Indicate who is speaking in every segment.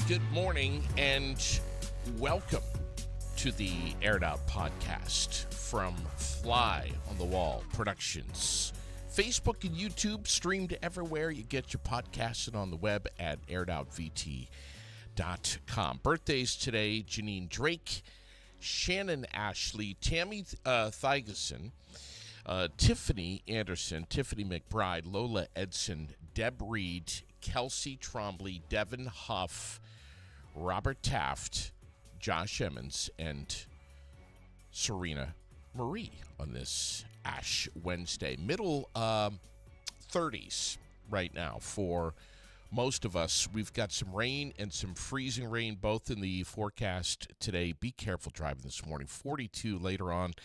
Speaker 1: Good morning and welcome to the Aired Out podcast from Fly on the Wall Productions. Facebook and YouTube streamed everywhere you get your podcasts, and on the web at airedoutVT.com. Birthdays today: Janine Drake, Shannon Ashley, Tammy Thigeson, Tiffany Anderson, Tiffany McBride, Lola Edson, Deb Reed, Kelsey Trombley, Devin Huff, Robert Taft, Josh Emmons, and Serena Marie on this Ash Wednesday. Middle 30s right now for most of us. We've got some rain and some freezing rain both in the forecast today. Be careful driving this morning. 42 later on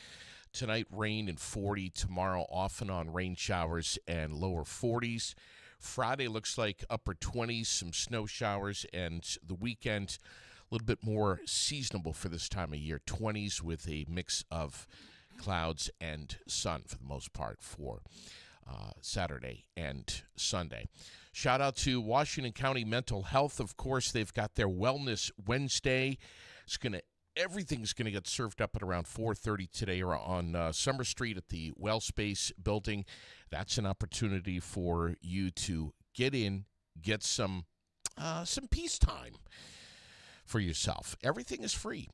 Speaker 1: tonight, rain and 40. Tomorrow off and on rain showers and lower 40s. Friday looks like upper 20s, some snow showers, and the weekend a little bit more seasonable for this time of year. 20s with a mix of clouds and sun for the most part for Saturday and Sunday. Shout out to Washington County Mental Health. Of course, they've got their Wellness Wednesday. Everything's going to get served up at around 4:30 today or on Summer Street at the WellSpace building. That's an opportunity for you to get in, get some peace time for yourself. Everything is free.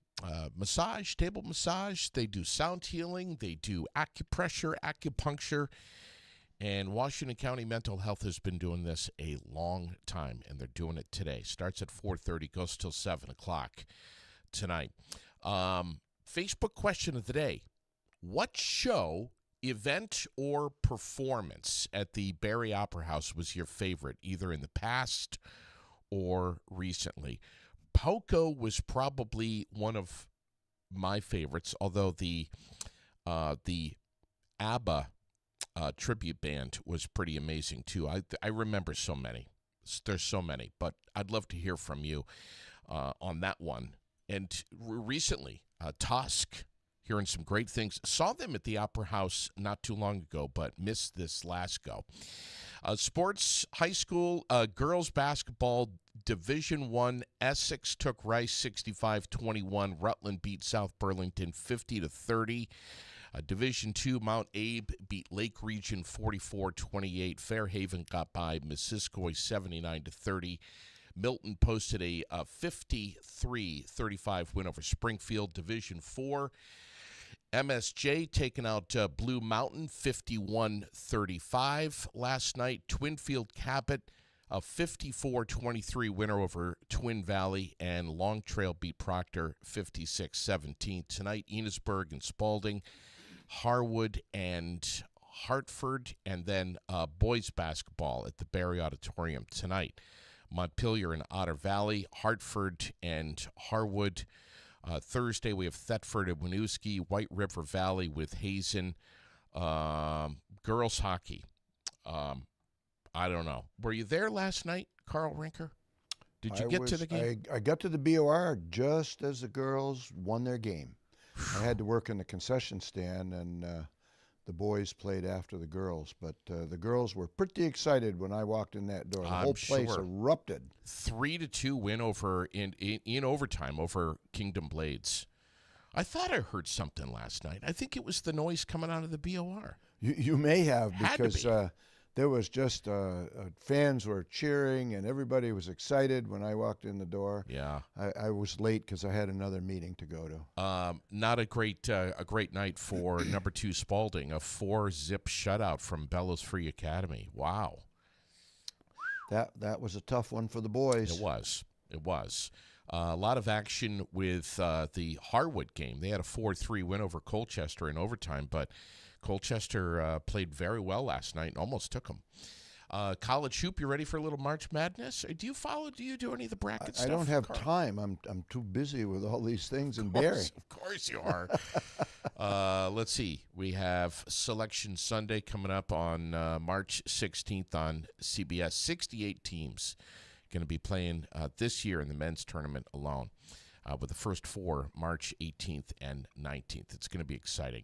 Speaker 1: Massage, table massage. They do sound healing. They do acupressure, acupuncture. And Washington County Mental Health has been doing this a long time, and they're doing it today. Starts at 4:30, goes till 7 o'clock tonight. Facebook question of the day: what show, event, or performance at the Barre Opera House was your favorite, either in the past or recently? Poco was probably one of my favorites, although the ABBA tribute band was pretty amazing too. I remember so many. There's so many, but I'd love to hear from you on that one. And recently, Tusk, hearing some great things. Saw them at the Opera House not too long ago, but missed this last go. Sports, high school, girls basketball, Division I, Essex took Rice 65-21. Rutland beat South Burlington 50-30. Division II, Mount Abe beat Lake Region 44-28. Fairhaven got by Missisquoi 79-30. Milton posted a 53-35 win over Springfield. Division IV, MSJ taking out Blue Mountain 51-35 last night. Twinfield Cabot, a 54-23 winner over Twin Valley, and Long Trail beat Proctor 56-17. Tonight, Enosburg and Spalding, Harwood and Hartford, and then boys basketball at the Barre Auditorium tonight. Montpelier and Otter Valley, Hartford and Harwood. Thursday, we have Thetford and Winooski, White River Valley with Hazen. Girls hockey. I don't know. Were you there last night, Karl Rinker? Did you get to the game?
Speaker 2: I got to the BOR just as the girls won their game. I had to work in the concession stand, and the boys played after the girls. But the girls were pretty excited when I walked in that door. The whole place erupted. 3-2
Speaker 1: win over in overtime over Kingdom Blades. I thought I heard something last night. I think it was the noise coming out of the BOR.
Speaker 2: You may have, because there was just fans were cheering, and everybody was excited when I walked in the door.
Speaker 1: Yeah,
Speaker 2: I was late because I had another meeting to go to.
Speaker 1: Not a great night for number 2 Spalding, a 4-zip shutout from Bellows Free Academy. Wow,
Speaker 2: that was a tough one for the boys.
Speaker 1: It was. A lot of action with the Harwood game. They had a 4-3 win over Colchester in overtime, but Colchester played very well last night and almost took them. College hoop, you ready for a little March Madness? Do you do any of the bracket stuff?
Speaker 2: I don't have time. I'm too busy with all these things in Barre.
Speaker 1: Of course you are. Let's see. We have Selection Sunday coming up on March 16th on CBS. 68 teams going to be playing this year in the men's tournament alone, with the first 4 March 18th and 19th. It's going to be exciting.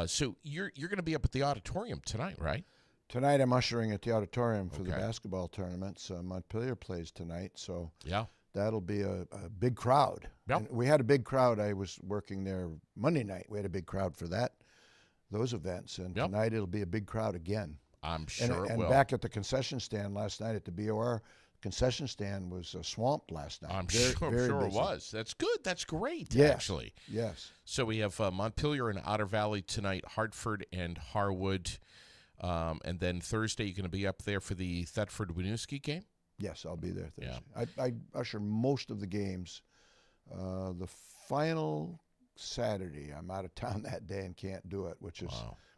Speaker 1: So you're going to be up at the auditorium tonight, right?
Speaker 2: Tonight I'm ushering at the auditorium for the basketball tournaments. Montpelier plays tonight, so
Speaker 1: yeah,
Speaker 2: that'll be a big crowd.
Speaker 1: Yep.
Speaker 2: And we had a big crowd. I was working there Monday night. We had a big crowd for those events. And
Speaker 1: Yep.
Speaker 2: tonight it'll be a big crowd again.
Speaker 1: I'm sure it
Speaker 2: and
Speaker 1: will.
Speaker 2: back at the concession stand last night at the BOR concession stand was swamped last night.
Speaker 1: I'm
Speaker 2: very,
Speaker 1: sure,
Speaker 2: very
Speaker 1: sure it
Speaker 2: busy.
Speaker 1: was. That's good. That's great,
Speaker 2: Yes.
Speaker 1: actually.
Speaker 2: Yes.
Speaker 1: So we have Montpelier and Otter Valley tonight, Hartford and Harwood. And then Thursday, you're going to be up there for the Thetford-Winooski game?
Speaker 2: Yes, I'll be there Thursday.
Speaker 1: Yeah.
Speaker 2: I usher most of the games. The final Saturday, I'm out of town that day and can't do it, which is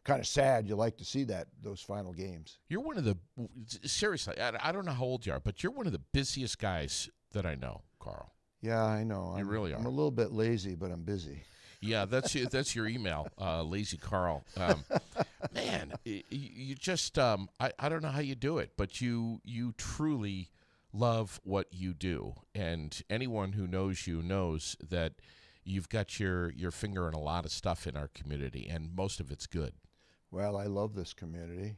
Speaker 2: kind of sad. You like to see those final games.
Speaker 1: You're one of the seriously. I don't know how old you are, but you're one of the busiest guys that I know, Carl.
Speaker 2: Yeah, I know.
Speaker 1: You really are.
Speaker 2: I'm a little bit lazy, but I'm busy.
Speaker 1: Yeah, that's your email, Lazy Carl. Man, you just I don't know how you do it, but you truly love what you do, and anyone who knows you knows that you've got your finger in a lot of stuff in our community, and most of it's good.
Speaker 2: Well, I love this community.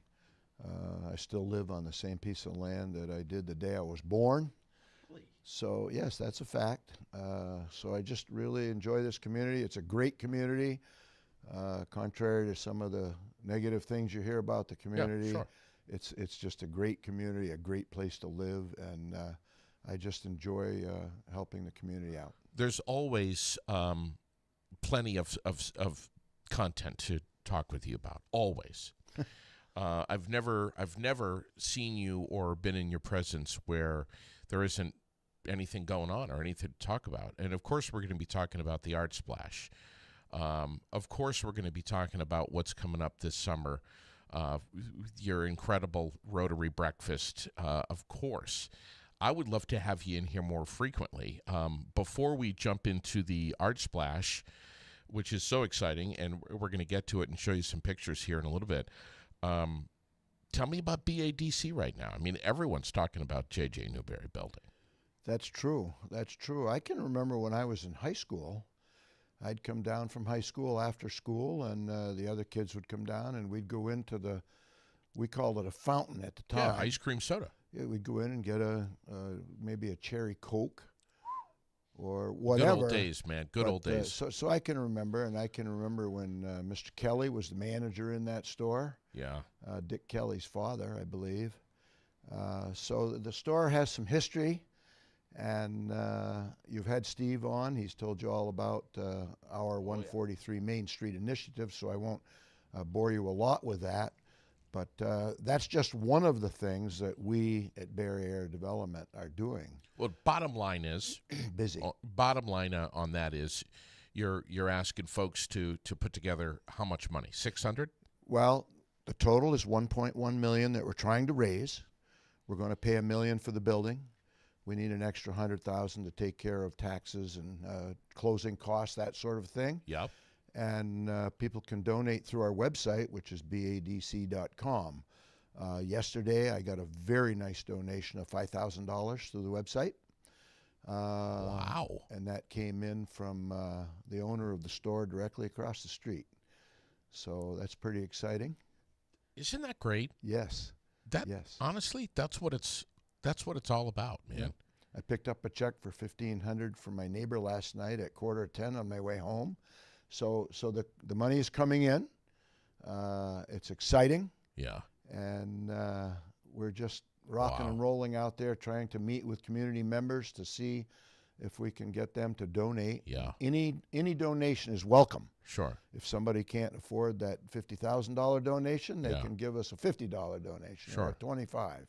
Speaker 2: I still live on the same piece of land that I did the day I was born. So, yes, that's a fact. So I just really enjoy this community. It's a great community, contrary to some of the negative things you hear about the community.
Speaker 1: Yeah, sure.
Speaker 2: It's just a great community, a great place to live, and I just enjoy helping the community out.
Speaker 1: There's always plenty of content to talk with you about. Always. I've never seen you or been in your presence where there isn't anything going on or anything to talk about. And of course, we're going to be talking about the Art Splash. Of course, we're going to be talking about what's coming up this summer. Your incredible Rotary breakfast, of course. I would love to have you in here more frequently. Before we jump into the Art Splash, which is so exciting, and we're going to get to it and show you some pictures here in a little bit. Tell me about BADC right now. I mean, everyone's talking about J.J. Newberry building.
Speaker 2: That's true. That's true. I can remember when I was in high school, I'd come down from high school after school, and the other kids would come down, and we'd go into we called it a fountain at the time.
Speaker 1: Yeah, ice cream soda.
Speaker 2: Yeah, we'd go in and get maybe a cherry Coke or whatever.
Speaker 1: Good old days, man. Good old days.
Speaker 2: So I can remember, and I can remember when Mr. Kelly was the manager in that store.
Speaker 1: Yeah.
Speaker 2: Dick Kelly's father, I believe. So the store has some history. And you've had Steve on. He's told you all about our 143 Main Street initiative, so I won't bore you a lot with that. But that's just one of the things that we at Barre Art Development are doing.
Speaker 1: Well, bottom line is
Speaker 2: busy.
Speaker 1: Bottom line on that is you're asking folks to put together how much money? 600?
Speaker 2: Well, the total is 1.1 million that we're trying to raise. We're going to pay $1 million for the building. We need an extra 100,000 to take care of taxes and closing costs, that sort of thing.
Speaker 1: Yep.
Speaker 2: And people can donate through our website, which is badc.com. Yesterday, I got a very nice donation of $5,000 through the website.
Speaker 1: Wow.
Speaker 2: And that came in from the owner of the store directly across the street. So that's pretty exciting.
Speaker 1: Isn't that great?
Speaker 2: Yes. Yes.
Speaker 1: Honestly, that's what it's all about, man.
Speaker 2: Yeah. I picked up a check for $1,500 from my neighbor last night at 9:45 on my way home. So the money is coming in. It's exciting.
Speaker 1: Yeah.
Speaker 2: And we're just rocking and rolling out there, trying to meet with community members to see if we can get them to donate.
Speaker 1: Yeah.
Speaker 2: Any donation is welcome.
Speaker 1: Sure.
Speaker 2: If somebody can't afford that $50,000 donation, they
Speaker 1: Yeah.
Speaker 2: can give us a $50 donation
Speaker 1: Sure.
Speaker 2: or $25.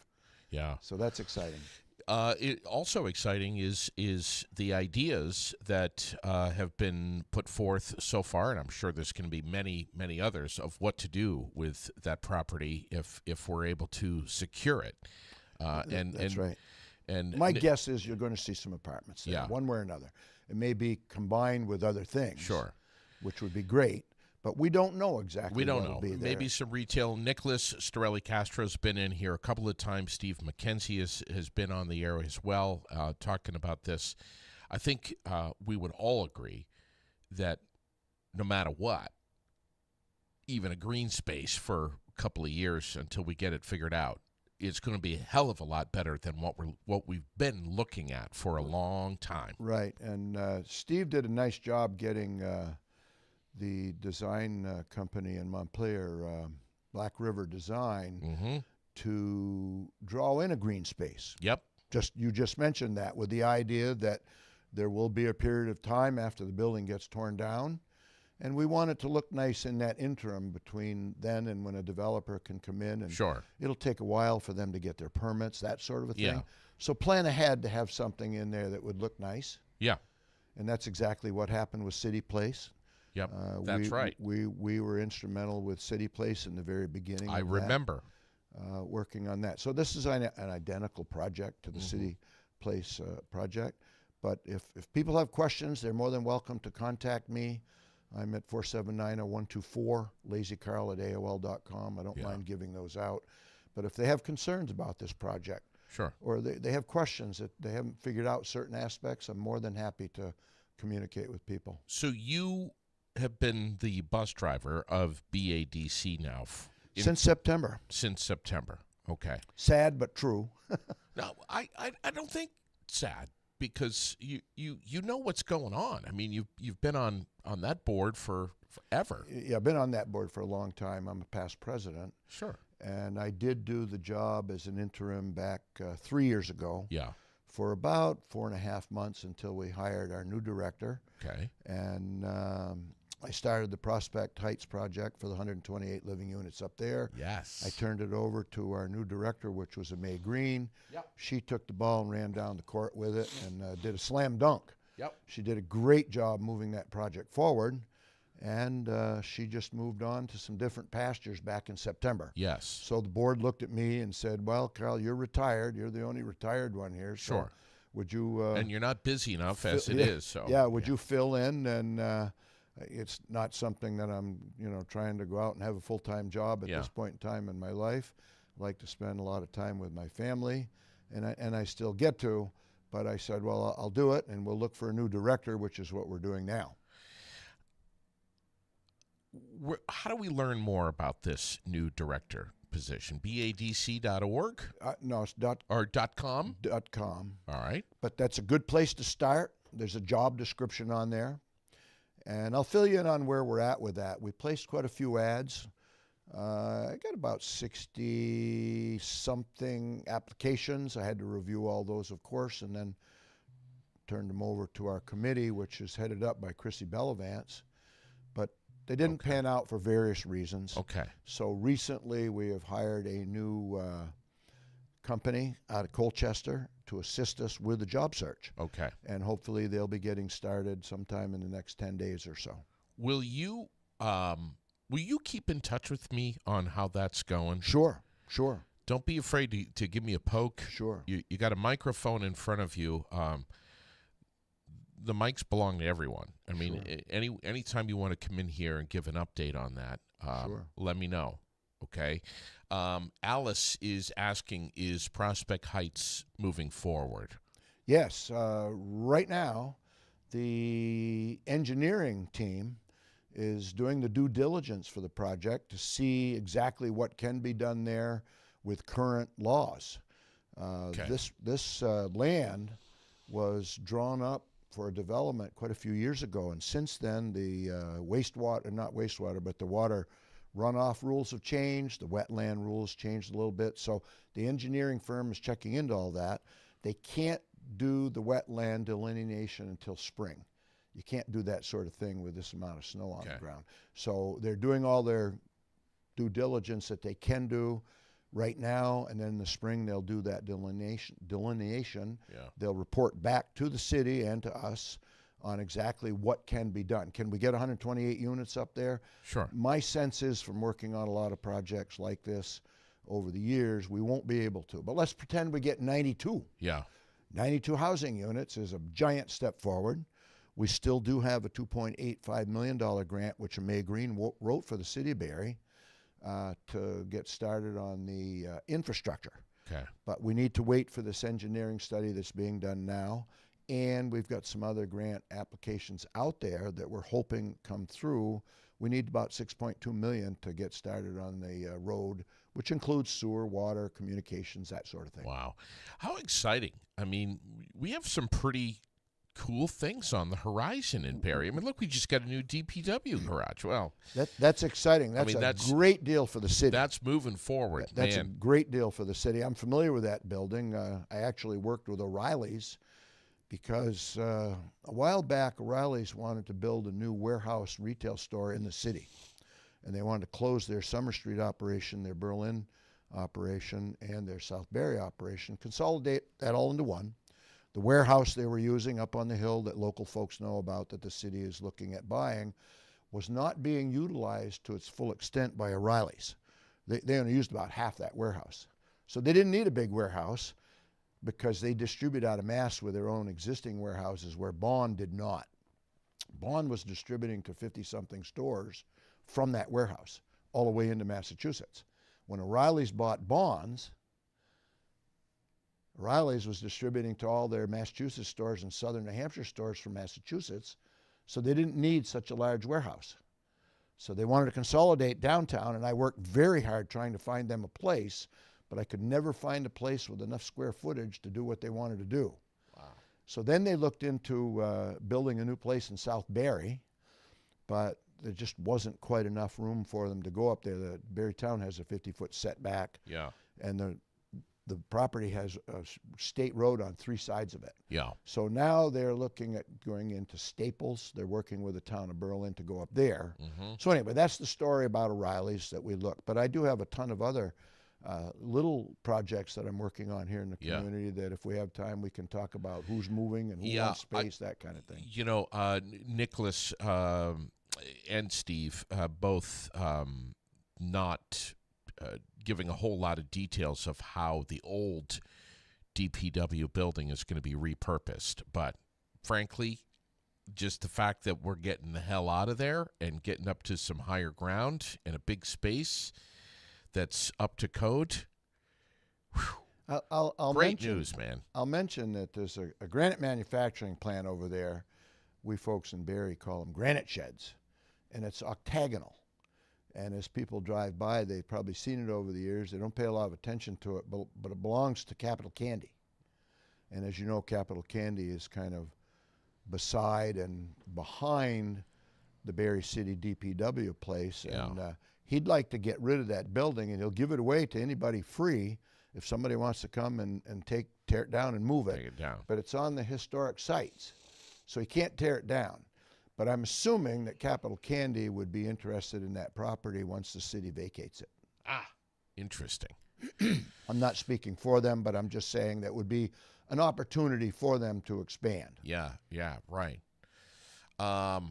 Speaker 1: Yeah.
Speaker 2: So that's exciting.
Speaker 1: It also exciting is the ideas that have been put forth so far, and I'm sure there's going to be many others of what to do with that property if we're able to secure it.
Speaker 2: That's right.
Speaker 1: And
Speaker 2: my guess is you're going to see some apartments there,
Speaker 1: Yeah.
Speaker 2: one way or another. It may be combined with other things,
Speaker 1: Sure.
Speaker 2: which would be great. But we don't know exactly.
Speaker 1: We don't
Speaker 2: what'll
Speaker 1: know.
Speaker 2: Be there.
Speaker 1: Maybe some retail. Nicholas Storelli Castro's been in here a couple of times. Steve McKenzie has been on the air as well, talking about this. I think we would all agree that no matter what, even a green space for a couple of years until we get it figured out is going to be a hell of a lot better than what we've been looking at for a long time.
Speaker 2: Right, and Steve did a nice job getting the design company in Montpelier, Black River Design, to draw in a green space.
Speaker 1: Yep.
Speaker 2: You just mentioned that, with the idea that there will be a period of time after the building gets torn down, and we want it to look nice in that interim between then and when a developer can come in. And
Speaker 1: Sure.
Speaker 2: it'll take a while for them to get their permits, that sort of a thing.
Speaker 1: Yeah.
Speaker 2: So plan ahead to have something in there that would look nice.
Speaker 1: Yeah.
Speaker 2: And that's exactly what happened with City Place.
Speaker 1: Yep. That's right.
Speaker 2: We were instrumental with City Place in the very beginning.
Speaker 1: I remember.
Speaker 2: Working on that. So this is an identical project to the City Place project. But if people have questions, they're more than welcome to contact me. I'm at 479-0124, lazycarl@aol.com. I don't mind giving those out. But if they have concerns about this project,
Speaker 1: sure,
Speaker 2: or they have questions that they haven't figured out certain aspects, I'm more than happy to communicate with people.
Speaker 1: So you have been the bus driver of BADC now
Speaker 2: since September.
Speaker 1: Since September. Okay.
Speaker 2: Sad but true.
Speaker 1: No, I don't think sad, because you know what's going on. I mean, you've been on that board for forever.
Speaker 2: Yeah, I've been on that board for a long time. I'm a past president.
Speaker 1: Sure.
Speaker 2: And I did do the job as an interim back 3 years ago.
Speaker 1: Yeah.
Speaker 2: For about 4.5 months until we hired our new director.
Speaker 1: Okay.
Speaker 2: And I started the Prospect Heights project for the 128 living units up there.
Speaker 1: Yes.
Speaker 2: I turned it over to our new director, which was a Mae Green.
Speaker 1: Yep.
Speaker 2: She took the ball and ran down the court with it and did a slam dunk.
Speaker 1: Yep.
Speaker 2: She did a great job moving that project forward. And she just moved on to some different pastures back in September.
Speaker 1: Yes.
Speaker 2: So the board looked at me and said, well, Karl, you're retired. You're the only retired one here. So
Speaker 1: sure.
Speaker 2: Would you...
Speaker 1: and you're not busy enough as it is. So
Speaker 2: yeah, would you fill in? And it's not something that I'm, trying to go out and have a full-time job at this point in time in my life. I like to spend a lot of time with my family, and I still get to. But I said, well, I'll do it, and we'll look for a new director, which is what we're doing now.
Speaker 1: How do we learn more about this new director position? BADC.org?
Speaker 2: No, it's
Speaker 1: .com?
Speaker 2: .com.
Speaker 1: All right.
Speaker 2: But that's a good place to start. There's a job description on there. And I'll fill you in on where we're at with that. We placed quite a few ads. I got about 60-something applications. I had to review all those, of course, and then turned them over to our committee, which is headed up by Chrissy Bellavance. But they didn't pan out for various reasons.
Speaker 1: Okay.
Speaker 2: So recently we have hired a new company out of Colchester to assist us with the job search.
Speaker 1: Okay.
Speaker 2: And hopefully they'll be getting started sometime in the next 10 days or so.
Speaker 1: Will you keep in touch with me on how that's going?
Speaker 2: Sure.
Speaker 1: Don't be afraid to give me a poke.
Speaker 2: Sure.
Speaker 1: You got a microphone in front of you. The mics belong to everyone. I mean, anytime you want to come in here and give an update on that, let me know. Okay. Alice is asking, is Prospect Heights moving forward?
Speaker 2: Yes. Right now, the engineering team is doing the due diligence for the project to see exactly what can be done there with current laws. This land was drawn up for development quite a few years ago, and since then the the water runoff rules have changed, the wetland rules changed a little bit, so the engineering firm is checking into all that. They can't do the wetland delineation until spring. You can't do that sort of thing with this amount of snow on the ground. So they're doing all their due diligence that they can do right now, and then in the spring they'll do that delineation. They'll report back to the city and to us on exactly what can be done. Can we get 128 units up there?
Speaker 1: Sure.
Speaker 2: My sense is, from working on a lot of projects like this over the years, we won't be able to. But let's pretend we get 92.
Speaker 1: Yeah.
Speaker 2: 92 housing units is a giant step forward. We still do have a $2.85 million grant, which Mae Green wrote for the city of Barre, to get started on the infrastructure.
Speaker 1: Okay.
Speaker 2: But we need to wait for this engineering study that's being done now. And we've got some other grant applications out there that we're hoping come through. We need about $6.2 million to get started on the road which includes sewer, water, communications, that sort of thing.
Speaker 1: Wow. How exciting. I mean, we have some pretty cool things on the horizon in Barre. I mean, look, we just got a new DPW garage. Well,
Speaker 2: that's exciting. That's a great deal for the city.
Speaker 1: That's moving forward.
Speaker 2: That's a great deal for the city. I'm familiar with that building. I actually worked with O'Reilly's because a while back, O'Reilly's wanted to build a new warehouse retail store in the city. And they wanted to close their Summer Street operation, their Berlin operation, and their South Barre operation, consolidate that all into one. The warehouse they were using up on the hill that local folks know about that the city is looking at buying was not being utilized to its full extent by O'Reilly's. They only used about half that warehouse. So they didn't need a big warehouse because they distribute out of mass with their own existing warehouses where Bond did not. Bond was distributing to 50-something stores from that warehouse all the way into Massachusetts. When O'Reilly's bought Bond's, O'Reilly's was distributing to all their Massachusetts stores and southern New Hampshire stores from Massachusetts, so they didn't need such a large warehouse. So they wanted to consolidate downtown, and I worked very hard trying to find them a place, but I could never find a place with enough square footage to do what they wanted to do.
Speaker 1: Wow.
Speaker 2: So then they looked into building a new place in South Barre, but there just wasn't quite enough room for them to go up there. The Barre town has a 50-foot setback.
Speaker 1: Yeah.
Speaker 2: And the property has a state road on 3 sides of it.
Speaker 1: Yeah.
Speaker 2: So now they're looking at going into Staples. They're working with the town of Berlin to go up there.
Speaker 1: Mm-hmm.
Speaker 2: So anyway, that's the story about O'Reilly's that we look. But I do have a ton of other little projects that I'm working on here in the community that if we have time, we can talk about who's moving and who wants space, that kind of thing.
Speaker 1: You know, Nicholas and Steve both not giving a whole lot of details of how the old DPW building is going to be repurposed. But frankly, just the fact that we're getting the hell out of there and getting up to some higher ground in a big space that's up to code,
Speaker 2: I'll
Speaker 1: great
Speaker 2: mention,
Speaker 1: news, man.
Speaker 2: I'll mention that there's a granite manufacturing plant over there. We folks in Barre call them granite sheds, and it's octagonal. And as people drive by, they've probably seen it over the years. They don't pay a lot of attention to it, but it belongs to Capital Candy. And as you know, Capital Candy is kind of beside and behind the Barre City DPW place.
Speaker 1: Yeah.
Speaker 2: And he'd like to get rid of that building, and he'll give it away to anybody free if somebody wants to come and tear it down and move it.
Speaker 1: Take it down.
Speaker 2: But it's on the historic sites, so he can't tear it down. But I'm assuming that Capital Candy would be interested in that property once the city vacates it.
Speaker 1: Ah, interesting.
Speaker 2: I'm not speaking for them, but I'm just saying that would be an opportunity for them to expand.
Speaker 1: Yeah, right. I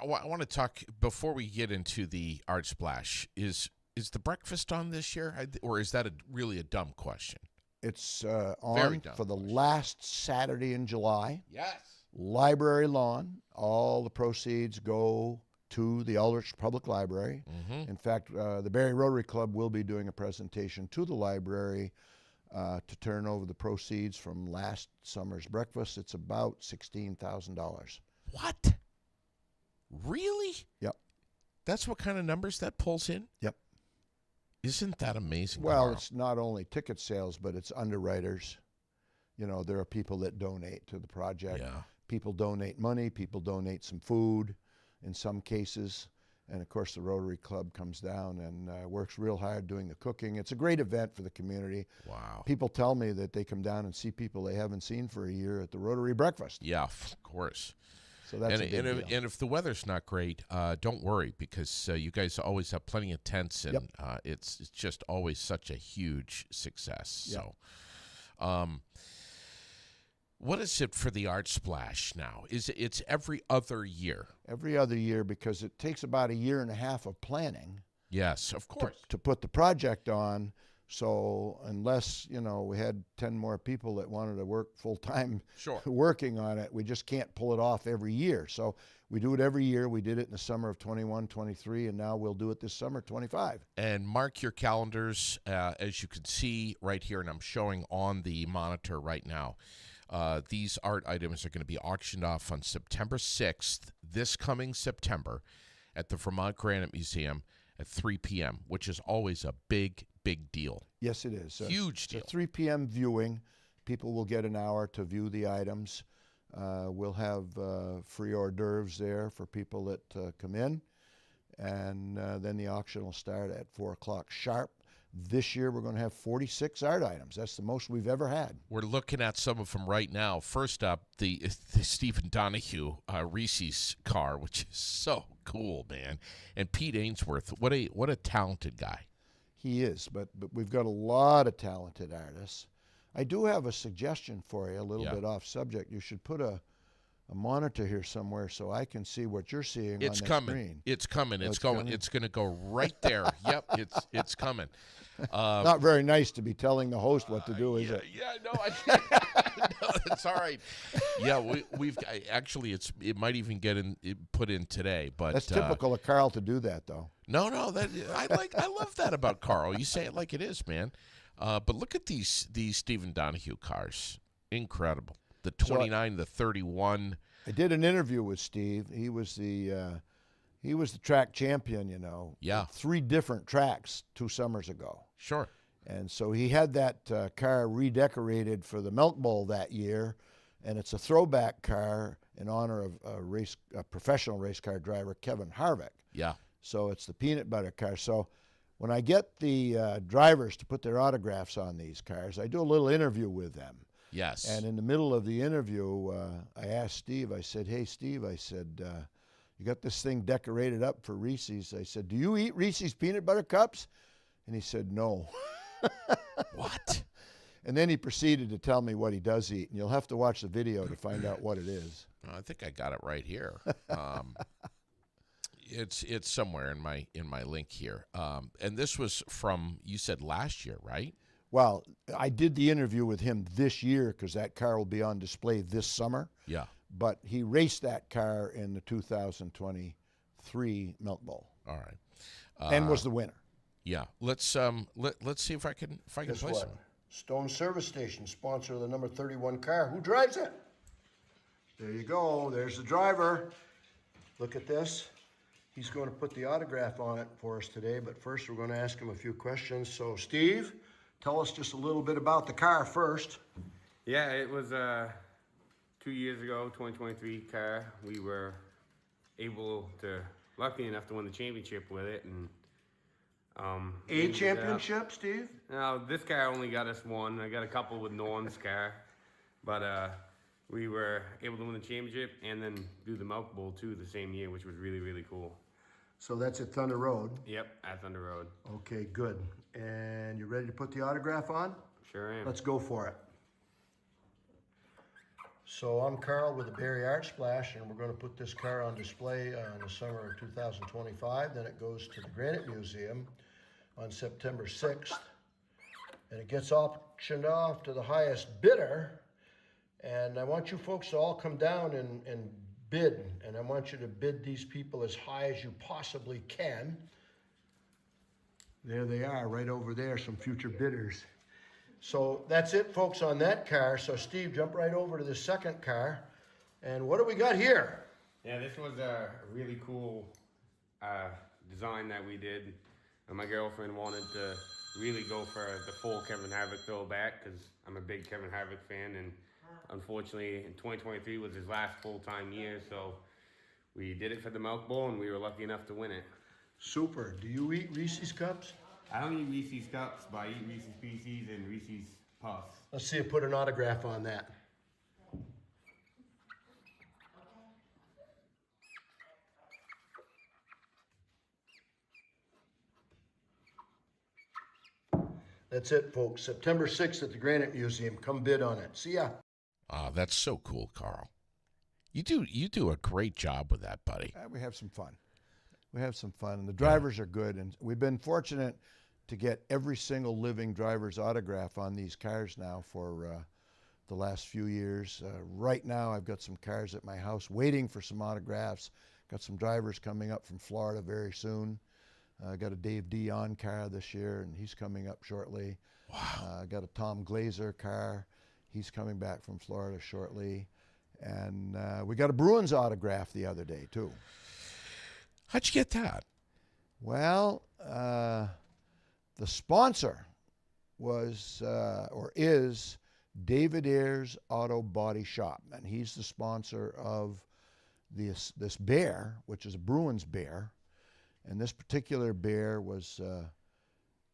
Speaker 1: want to talk, before we get into the Art Splash, is the breakfast on this year? Or is that really a dumb question?
Speaker 2: It's on for the last Saturday in July.
Speaker 1: Yes.
Speaker 2: Library lawn. All the proceeds go to the Aldrich Public Library.
Speaker 1: Mm-hmm.
Speaker 2: In fact, the Barre Rotary Club will be doing a presentation to the library to turn over the proceeds from last summer's breakfast. It's about $16,000.
Speaker 1: What? Really?
Speaker 2: Yep.
Speaker 1: That's what kind of numbers that pulls in?
Speaker 2: Yep.
Speaker 1: Isn't that amazing?
Speaker 2: Well,
Speaker 1: Carl?
Speaker 2: it's not only ticket sales, but it's underwriters. You know, there are people that donate to the project.
Speaker 1: Yeah.
Speaker 2: People donate money. People donate some food in some cases. And, of course, the Rotary Club comes down and works real hard doing the cooking. It's a great event for the community.
Speaker 1: Wow.
Speaker 2: People tell me that they come down and see people they haven't seen for a year at the Rotary breakfast.
Speaker 1: Yeah, of course.
Speaker 2: So that's a big deal.
Speaker 1: And if the weather's not great, don't worry, because you guys always have plenty of tents, and it's just always such a huge success.
Speaker 2: Yep.
Speaker 1: So, what is it for the Art Splash now? It's every other year?
Speaker 2: Every other year, because it takes about a year and a half of planning.
Speaker 1: Yes, of course.
Speaker 2: To put the project on. So unless, we had 10 more people that wanted to work full-time working on it, we just can't pull it off every year. So we do it every year. We did it in the summer of 21, 23, and now we'll do it this summer, 25.
Speaker 1: And mark your calendars, as you can see right here, and I'm showing on the monitor right now. These art items are going to be auctioned off on September 6th, this coming September, at the Vermont Granite Museum at 3 p.m., which is always a big, big deal.
Speaker 2: Yes, it is.
Speaker 1: Huge deal.
Speaker 2: It's a 3 p.m. viewing. People will get an hour to view the items. We'll have free hors d'oeuvres there for people that come in. And then the auction will start at 4 o'clock sharp. This year we're going to have 46 art items. That's the most we've ever had.
Speaker 1: We're looking at some of them right now. First up, the Stephen Donahue Reese's car, which is so cool, man. And Pete Ainsworth, what a talented guy.
Speaker 2: He is, but we've got a lot of talented artists. I do have a suggestion for you, a little bit off subject. You should put a monitor here somewhere so I can see what you're seeing on the screen.
Speaker 1: It's coming. It's going. It's going to go right there. Yep, it's coming.
Speaker 2: Not very nice to be telling the host what to do, is it?
Speaker 1: Yeah, no, no, it's all right. Yeah, we've actually it might even get put in today, but
Speaker 2: that's typical of Karl to do that, though.
Speaker 1: No, I love that about Karl. You say it like it is, man. But look at these Stephen Donahue cars, incredible. The 29, the 31.
Speaker 2: I did an interview with Steve. He was the track champion, you know.
Speaker 1: Yeah.
Speaker 2: 3 different tracks 2 summers ago.
Speaker 1: Sure.
Speaker 2: And so he had that car redecorated for the Milk Bowl that year, and it's a throwback car in honor of a professional race car driver, Kevin Harvick.
Speaker 1: Yeah.
Speaker 2: So it's the peanut butter car. So when I get the drivers to put their autographs on these cars, I do a little interview with them.
Speaker 1: Yes.
Speaker 2: And in the middle of the interview, I asked Steve, I said, hey, Steve, I said, you got this thing decorated up for Reese's. I said, do you eat Reese's peanut butter cups? And he said, no.
Speaker 1: What?
Speaker 2: And then he proceeded to tell me what he does eat. And you'll have to watch the video to find out what it is.
Speaker 1: I think I got it right here. It's somewhere in my link here. And this was from, you said last year, right?
Speaker 2: Well, I did the interview with him this year because that car will be on display this summer.
Speaker 1: Yeah.
Speaker 2: But he raced that car in the 2023 Milk Bowl.
Speaker 1: All right.
Speaker 2: And was the winner.
Speaker 1: Yeah. Let's see if I can play some.
Speaker 2: Stone Service Station, sponsor of the number 31 car. Who drives it? There you go. There's the driver. Look at this. He's going to put the autograph on it for us today, but first we're going to ask him a few questions. So, Steve, tell us just a little bit about the car first.
Speaker 3: Yeah, it was 2 years ago, 2023 car. We were lucky enough to win the championship with it. And
Speaker 2: A championship, Steve?
Speaker 3: No, this car only got us one. I got a couple with Norm's car. But we were able to win the championship and then do the Milk Bowl too the same year, which was really, really cool.
Speaker 2: So that's at Thunder Road?
Speaker 3: Yep, at Thunder Road.
Speaker 2: Okay, good. And you ready to put the autograph on?
Speaker 3: Sure am.
Speaker 2: Let's go for it. So I'm Karl with the Barre Art Splash, and we're going to put this car on display in the summer of 2025. Then it goes to the Granite Museum on September 6th. And it gets auctioned off to the highest bidder. And I want you folks to all come down and bid. And I want you to bid these people as high as you possibly can. There they are, right over there, some future bidders. So that's it, folks, on that car. So, Steve, jump right over to the second car. And what do we got here?
Speaker 3: Yeah, this was a really cool design that we did. And my girlfriend wanted to really go for the full Kevin Harvick throwback because I'm a big Kevin Harvick fan. And unfortunately, in 2023 was his last full-time year. So we did it for the Milk Bowl, and we were lucky enough to win it.
Speaker 2: Super. Do you eat Reese's Cups?
Speaker 3: I don't eat Reese's Cups, but I eat Reese's Pieces and Reese's Puffs.
Speaker 2: Let's see you put an autograph on that. That's it, folks. September 6th at the Granite Museum. Come bid on it. See ya.
Speaker 1: That's so cool, Karl. You do a great job with that, buddy.
Speaker 2: We have some fun. And the drivers are good. And we've been fortunate to get every single living driver's autograph on these cars now for the last few years. Right now, I've got some cars at my house waiting for some autographs. Got some drivers coming up from Florida very soon. I got a Dave Dion car this year, and he's coming up shortly.
Speaker 1: Wow.
Speaker 2: I got a Tom Glazer car. He's coming back from Florida shortly. And we got a Bruins autograph the other day, too.
Speaker 1: How'd you get that?
Speaker 2: Well, the sponsor was or is David Ayers Auto Body Shop, and he's the sponsor of this bear, which is a Bruins bear, and this particular bear was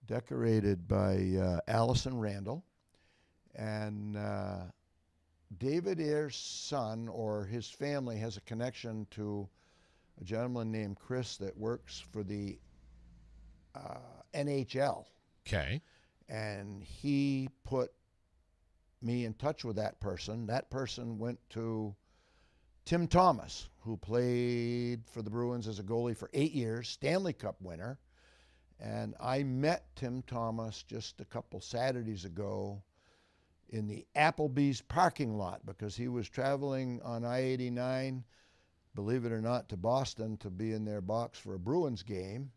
Speaker 2: decorated by Allison Randall, and David Ayers' son or his family has a connection to a gentleman named Chris that works for the NHL.
Speaker 1: Okay.
Speaker 2: And he put me in touch with that person. That person went to Tim Thomas, who played for the Bruins as a goalie for 8 years, Stanley Cup winner. And I met Tim Thomas just a couple Saturdays ago in the Applebee's parking lot because he was traveling on I-89, believe it or not, to Boston to be in their box for a Bruins game,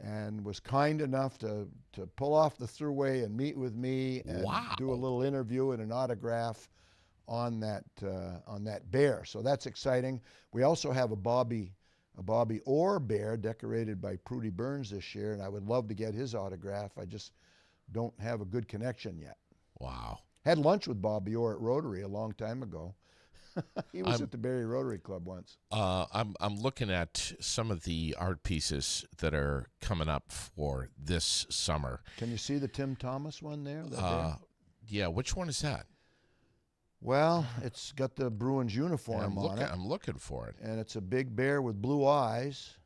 Speaker 2: and was kind enough to pull off the throughway and meet with me and do a little interview and an autograph on that bear. So that's exciting. We also have a Bobby Orr bear decorated by Prudy Burns this year, and I would love to get his autograph. I just don't have a good connection yet.
Speaker 1: Wow.
Speaker 2: Had lunch with Bobby Orr at Rotary a long time ago. He was at the Barrie Rotary Club once.
Speaker 1: I'm looking at some of the art pieces that are coming up for this summer.
Speaker 2: Can you see the Tim Thomas one there?
Speaker 1: Yeah, which one is that?
Speaker 2: Well, it's got the Bruins uniform on it.
Speaker 1: I'm looking for it.
Speaker 2: And it's a big bear with blue eyes.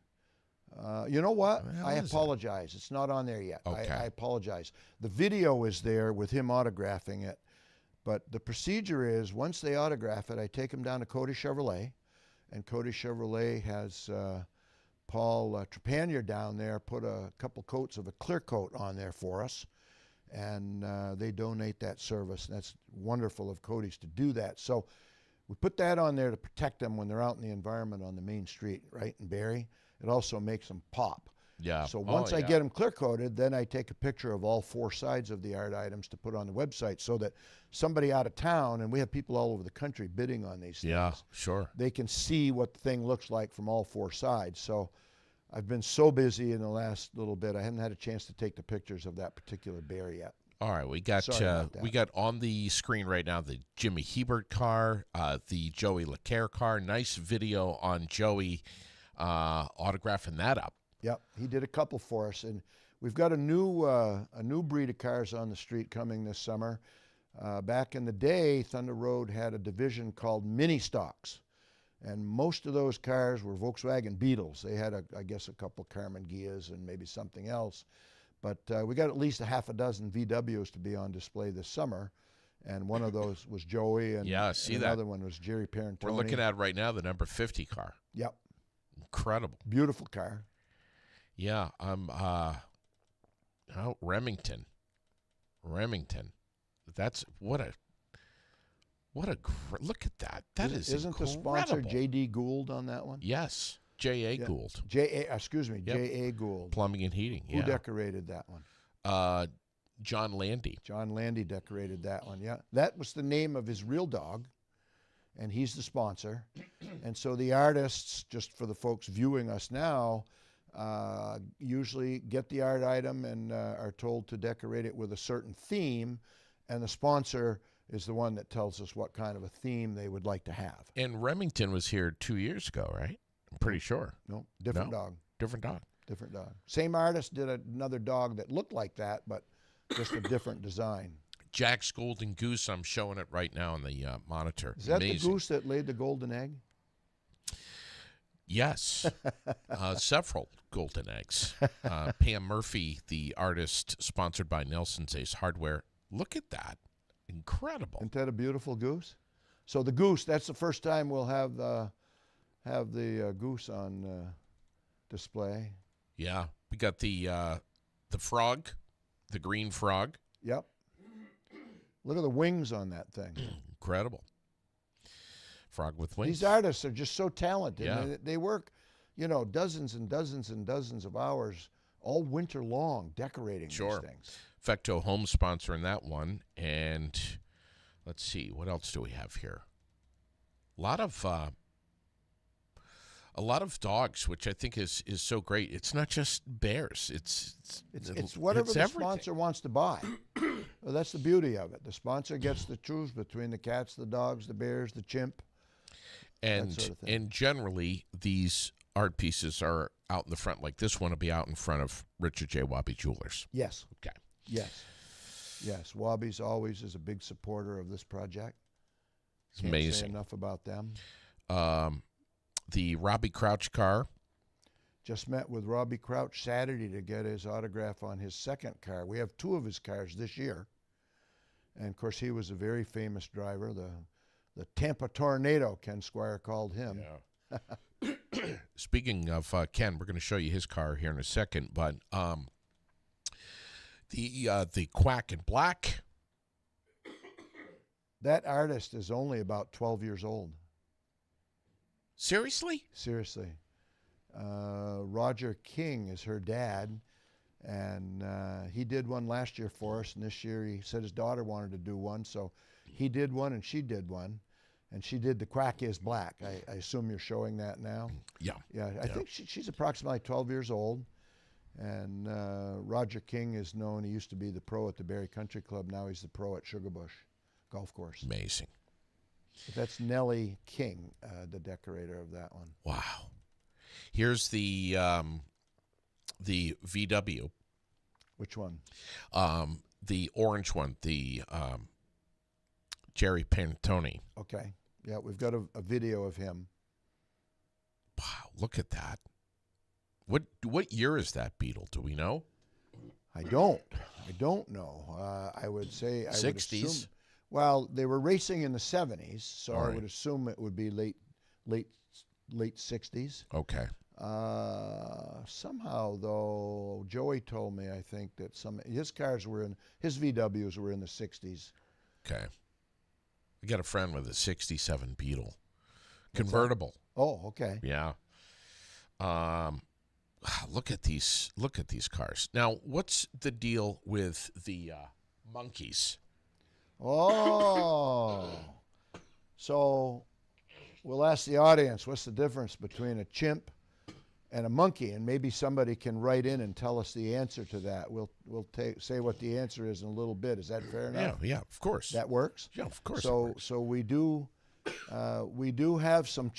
Speaker 2: You know what? I apologize. It's not on there yet.
Speaker 1: Okay.
Speaker 2: I apologize. The video is there with him autographing it. But the procedure is, once they autograph it, I take them down to Cody Chevrolet, and Cody Chevrolet has Paul Trepanier down there put a couple coats of a clear coat on there for us, and they donate that service. And that's wonderful of Cody's to do that. So we put that on there to protect them when they're out in the environment on the main street, right, in Barrie. It also makes them pop.
Speaker 1: Yeah.
Speaker 2: So once I get them clear coated, then I take a picture of all four sides of the art items to put on the website so that somebody out of town, and we have people all over the country bidding on these things.
Speaker 1: Yeah, sure.
Speaker 2: They can see what the thing looks like from all four sides. So I've been so busy in the last little bit, I haven't had a chance to take the pictures of that particular bear yet.
Speaker 1: All right, we got on the screen right now the Jimmy Hebert car, the Joey LeCaire car. Nice video on Joey autographing that up.
Speaker 2: Yep, he did a couple for us, and we've got a new breed of cars on the street coming this summer. Back in the day, Thunder Road had a division called mini stocks, and most of those cars were Volkswagen Beetles. They had, I guess, a couple Carmen Gias and maybe something else, but we got at least a half a dozen VWs to be on display this summer, and one of those was Joey, and, another one was Jerry Parentoni.
Speaker 1: We're looking at right now the number 50 car.
Speaker 2: Yep.
Speaker 1: Incredible.
Speaker 2: Beautiful car.
Speaker 1: Yeah, I'm Remington. That's what a look at that. That
Speaker 2: isn't
Speaker 1: incredible.
Speaker 2: the sponsor J.D. Gould on that one?
Speaker 1: Yes, J.A. Gould.
Speaker 2: J.A. Gould.
Speaker 1: Plumbing and heating.
Speaker 2: Who decorated that one?
Speaker 1: John Landy.
Speaker 2: John Landy decorated that one. Yeah, that was the name of his real dog, and he's the sponsor. And so the artists, just for the folks viewing us now, usually get the art item and are told to decorate it with a certain theme, and the sponsor is the one that tells us what kind of a theme they would like to have.
Speaker 1: And Remington was here 2 years ago, right? I'm pretty sure.
Speaker 2: No, different dog.
Speaker 1: Different dog.
Speaker 2: Different dog. Same artist did another dog that looked like that, but just a different design.
Speaker 1: Jack's Golden Goose, I'm showing it right now on the monitor.
Speaker 2: Is that the goose that laid the golden egg?
Speaker 1: Yes, several golden eggs. Pam Murphy, the artist, sponsored by Nelson's Ace Hardware. Look at that. Incredible.
Speaker 2: Isn't that a beautiful goose? So the goose, that's the first time we'll have the goose on display.
Speaker 1: Yeah, we got the frog, the green frog.
Speaker 2: Yep. Look at the wings on that thing.
Speaker 1: Incredible. Frog with wings.
Speaker 2: These artists are just so talented.
Speaker 1: Yeah.
Speaker 2: They work, dozens and dozens and dozens of hours all winter long decorating these things.
Speaker 1: Fecto Home sponsoring that one. And let's see, what else do we have here? A lot of a lot of dogs, which I think is so great. It's not just bears.
Speaker 2: It's whatever the
Speaker 1: everything.
Speaker 2: sponsor wants to buy. Well, that's the beauty of it. The sponsor gets to choose between the cats, the dogs, the bears, the chimp,
Speaker 1: And
Speaker 2: that sort of thing.
Speaker 1: and generally these art pieces are out in the front. Like this one will be out in front of Richard J. Wabi Jewelers.
Speaker 2: Yes.
Speaker 1: Okay.
Speaker 2: Yes. Yes. Wabi's always is a big supporter of this project.
Speaker 1: It's
Speaker 2: Can't say
Speaker 1: amazing.
Speaker 2: enough about them.
Speaker 1: The Robbie Crouch car.
Speaker 2: Just met with Robbie Crouch Saturday to get his autograph on his second car. We have 2 of his cars this year. And, of course, he was a very famous driver. The Tampa Tornado, Ken Squire called him.
Speaker 1: Yeah. Speaking of Ken, we're going to show you his car here in a second. But the Quack in Black.
Speaker 2: That artist is only about 12 years old.
Speaker 1: Seriously?
Speaker 2: Seriously. Roger King is her dad, and he did one last year for us, and this year he said his daughter wanted to do one, so he did one and she did one, and she did the Quack is Black. I assume you're showing that now?
Speaker 1: Yeah.
Speaker 2: Yeah, I think she's approximately 12 years old, and Roger King is known. He used to be the pro at the Barre Country Club. Now he's the pro at Sugarbush Golf Course.
Speaker 1: Amazing.
Speaker 2: But that's Nellie King, the decorator of that one.
Speaker 1: Wow. Here's the VW.
Speaker 2: Which one?
Speaker 1: The orange one, the Jerry Pantone.
Speaker 2: Okay. Yeah, we've got a video of him.
Speaker 1: Wow, look at that. What year is that Beetle? Do we know?
Speaker 2: I don't know. I would say
Speaker 1: 60s.
Speaker 2: Well, they were racing in the 70s, so
Speaker 1: All
Speaker 2: I
Speaker 1: right.
Speaker 2: would assume it would be late 60s.
Speaker 1: Okay.
Speaker 2: Somehow though, Joey told me, I think, that his VWs were in the 60s.
Speaker 1: Okay. I got a friend with a 67 Beetle. Convertible.
Speaker 2: Oh, okay.
Speaker 1: Yeah. Look at these cars. Now, what's the deal with the monkeys?
Speaker 2: Oh. So we'll ask the audience, what's the difference between a chimp and a monkey? And maybe somebody can write in and tell us the answer to that. We'll say what the answer is in a little bit. Is that fair enough?
Speaker 1: Yeah, of course.
Speaker 2: That works?
Speaker 1: Yeah, of course.
Speaker 2: So we do have some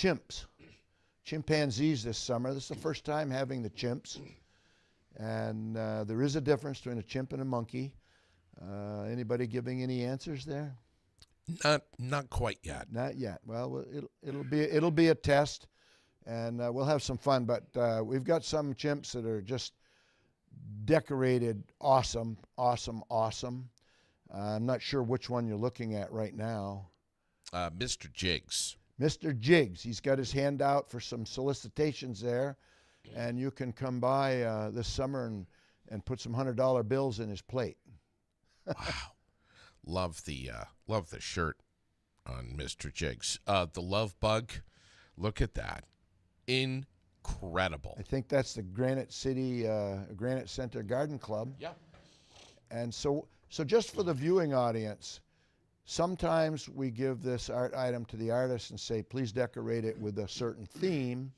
Speaker 2: chimpanzees this summer. This is the first time having the chimps. And there is a difference between a chimp and a monkey. Anybody giving any answers there?
Speaker 1: Not quite yet.
Speaker 2: Not yet. Well, it'll be a test, and we'll have some fun. But we've got some chimps that are just decorated, awesome. I'm not sure which one you're looking at right now.
Speaker 1: Mr. Jiggs.
Speaker 2: Mr. Jiggs. He's got his hand out for some solicitations there, and you can come by this summer and put some $100 bills in his plate.
Speaker 1: Wow. Love the shirt on Mr. Jiggs. The Love Bug. Look at that. Incredible.
Speaker 2: I think that's the Granite Center Garden Club.
Speaker 1: Yeah.
Speaker 2: And so just for the viewing audience, sometimes we give this art item to the artist and say, please decorate it with a certain theme.